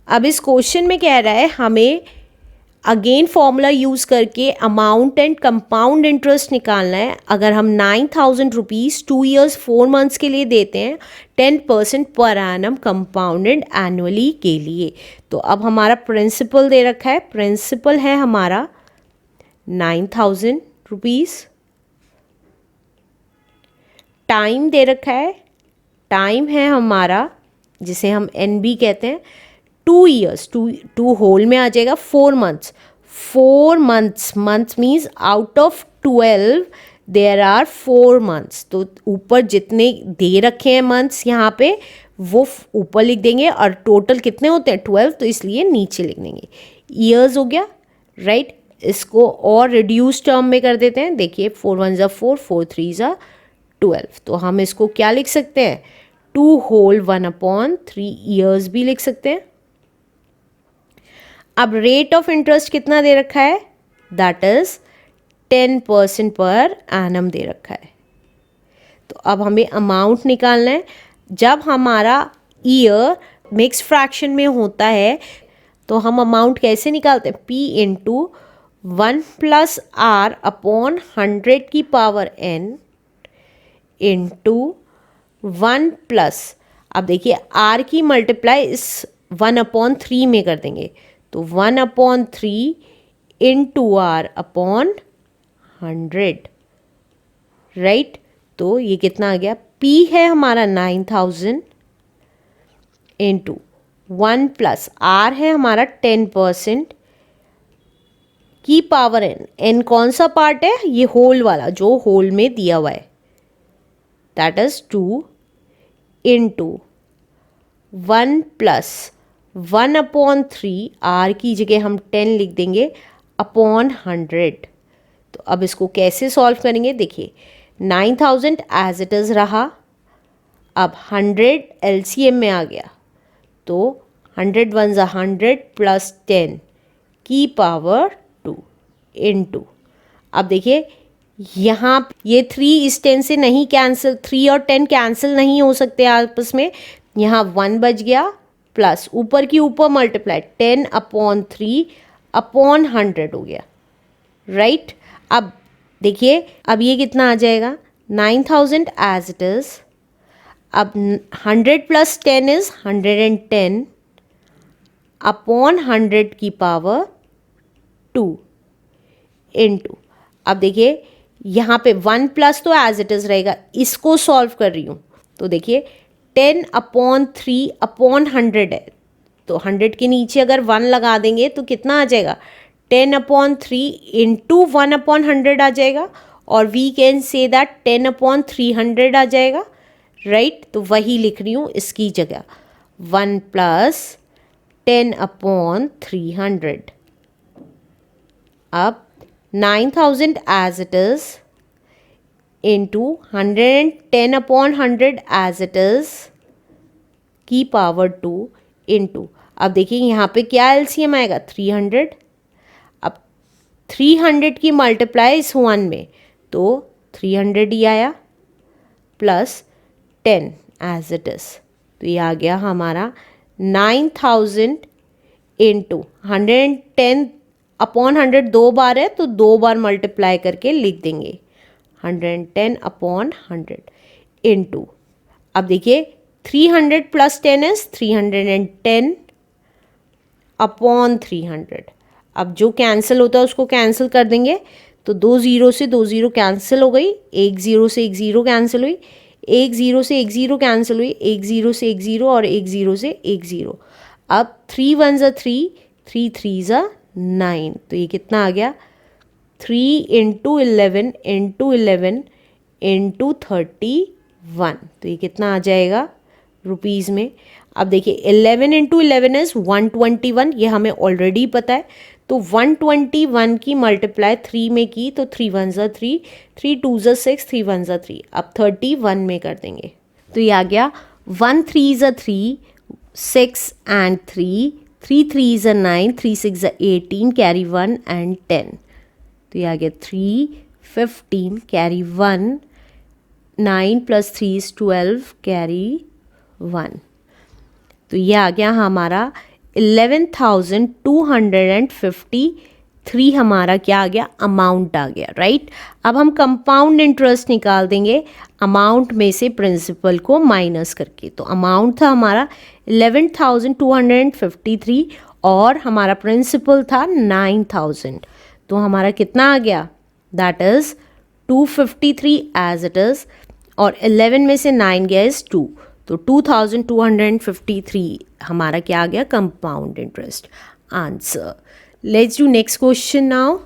अब इस क्वेश्चन में कह रहा है हमें अगेन फॉर्मूला यूज़ करके अमाउंट एंड कंपाउंड इंटरेस्ट निकालना है। अगर हम 9,000 रुपीज़ 2 ईयर्स 4 मंथ्स के लिए देते हैं 10% पर एनम कंपाउंडेड एनुअली के लिए। तो अब हमारा प्रिंसिपल दे रखा है, प्रिंसिपल है हमारा 9,000 रुपीज़, टाइम दे रखा है, टाइम है हमारा जिसे हम NB कहते हैं 2 ईयर्स, टू होल में आ जाएगा 4 months, 4 months, months means out of 12 there are 4 months. तो ऊपर जितने दे रखे हैं मंथ्स यहाँ पे वो ऊपर लिख देंगे और टोटल कितने होते हैं 12, तो इसलिए नीचे लिख देंगे। ईयर्स हो गया, राइट। इसको और रिड्यूस टर्म में कर देते हैं। देखिए 4 1 ज़ा 4, 4 3 ज़ा 12, तो हम इसको क्या लिख सकते हैं 2 होल 1/3 ईयर्स भी लिख सकते हैं। अब रेट ऑफ इंटरेस्ट कितना दे रखा है, दैट इज 10% पर एनम दे रखा है। तो अब हमें अमाउंट निकालना है। जब हमारा ईयर मिक्स फ्रैक्शन में होता है तो हम अमाउंट कैसे निकालते हैं, P इंटू 1 + R अपॉन 100 की पावर n इंटू 1 प्लस, अब देखिए R की मल्टीप्लाई इस 1/3 में कर देंगे, तो 1/3 इंटू R अपॉन 100, राइट। तो ये कितना आ गया, P है हमारा 9,000 इंटू 1 प्लस R है हमारा 10% की पावर n कौन सा पार्ट है, ये होल वाला जो होल में दिया हुआ है, that is 2 into 1 plus 1/3 R की जगह हम 10 लिख देंगे अपॉन 100। तो अब इसको कैसे सॉल्व करेंगे, देखिए 9,000 एज इट इज़ रहा, अब 100 LCM में आ गया, तो 100 1 ज़ा 100 प्लस 10 की पावर 2 इंटू, अब देखिए यहाँ ये 3 इस 10 से नहीं कैंसिल, 3 और 10 कैंसिल नहीं हो सकते आपस में, यहाँ 1 बच गया प्लस ऊपर की ऊपर मल्टीप्लाई 10/3 अपॉन 100 हो गया, राइट। अब देखिए अब ये कितना आ जाएगा 9,000 एज इट इज़, अब 100 प्लस 10 इज 110 अपॉन 100 की पावर 2 इंटू, अब देखिए यहाँ पे 1 प्लस तो एज इट इज़ रहेगा, इसको सॉल्व कर रही हूँ, तो देखिए 10/3 अपॉन 100 है, तो 100 के नीचे अगर 1 लगा देंगे तो कितना आ जाएगा 10/3 इंटू 1/100 आ जाएगा, और वी कैन से दैट 10/300 आ जाएगा, राइट। तो वही लिख रही हूँ इसकी जगह 1 प्लस 10/300। अब 9,000 as it is into 110/100 as it is की पावर 2 इंटू, अब देखिए यहाँ पे क्या LCM आएगा 300, अब 300 की मल्टीप्लाई इस 1 में, तो 300 ही आया प्लस 10 एज इट इज़, तो ये आ गया हमारा 9,000 इंटू 110/100 2 बार है, तो 2 बार मल्टीप्लाई करके लिख देंगे 110/100 इंटू, अब देखिए 300 प्लस 10 इज 310 अपॉन 300, अब जो कैंसिल होता है उसको कैंसिल कर देंगे, तो 2 0 से 2 0 कैंसिल हो गई, 1 0 से 1 0 कैंसिल हुई, 1 0 से 1 0 कैंसिल हुई, 1 0 से 1 0 और 1 0 से 1 0, अब 3 1 ज़ा 3, 3 3 ज़ा 9, तो ये कितना आ गया 3 इंटू 11 इंटू 11 इंटू 31, तो ये कितना आ जाएगा रुपीज़ में। अब देखिए 11 इंटू 11 इज़ 121, ये हमें ऑलरेडी पता है, तो 121 की मल्टीप्लाई 3 में की, तो 3 1 ज़ा 3, 3 2 ज़ा 6, 3 1 ज़ा 3, अब 31 में कर देंगे, तो ये आ गया 1 3 ज़ा 3, 6 एंड 3, 3 3 ज़ा 9, 3 6 ज़ा 18, कैरी 1 एंड 10, तो ये आ गया 3 15 कैरी 1, 9 प्लस 3 इज़ 12 कैरी 1, तो ये आ गया हमारा 11,253 हमारा क्या आ गया, अमाउंट आ गया, राइट। अब हम कंपाउंड इंटरेस्ट निकाल देंगे अमाउंट में से प्रिंसिपल को माइनस करके। तो अमाउंट था हमारा 11,253 और हमारा प्रिंसिपल था 9,000। तो हमारा कितना आ गया, that is 253 as it is, और 11 में से 9 गया इज़ 2, तो 2,253 हमारा क्या आ गया, compound interest answer. Let's do next question now.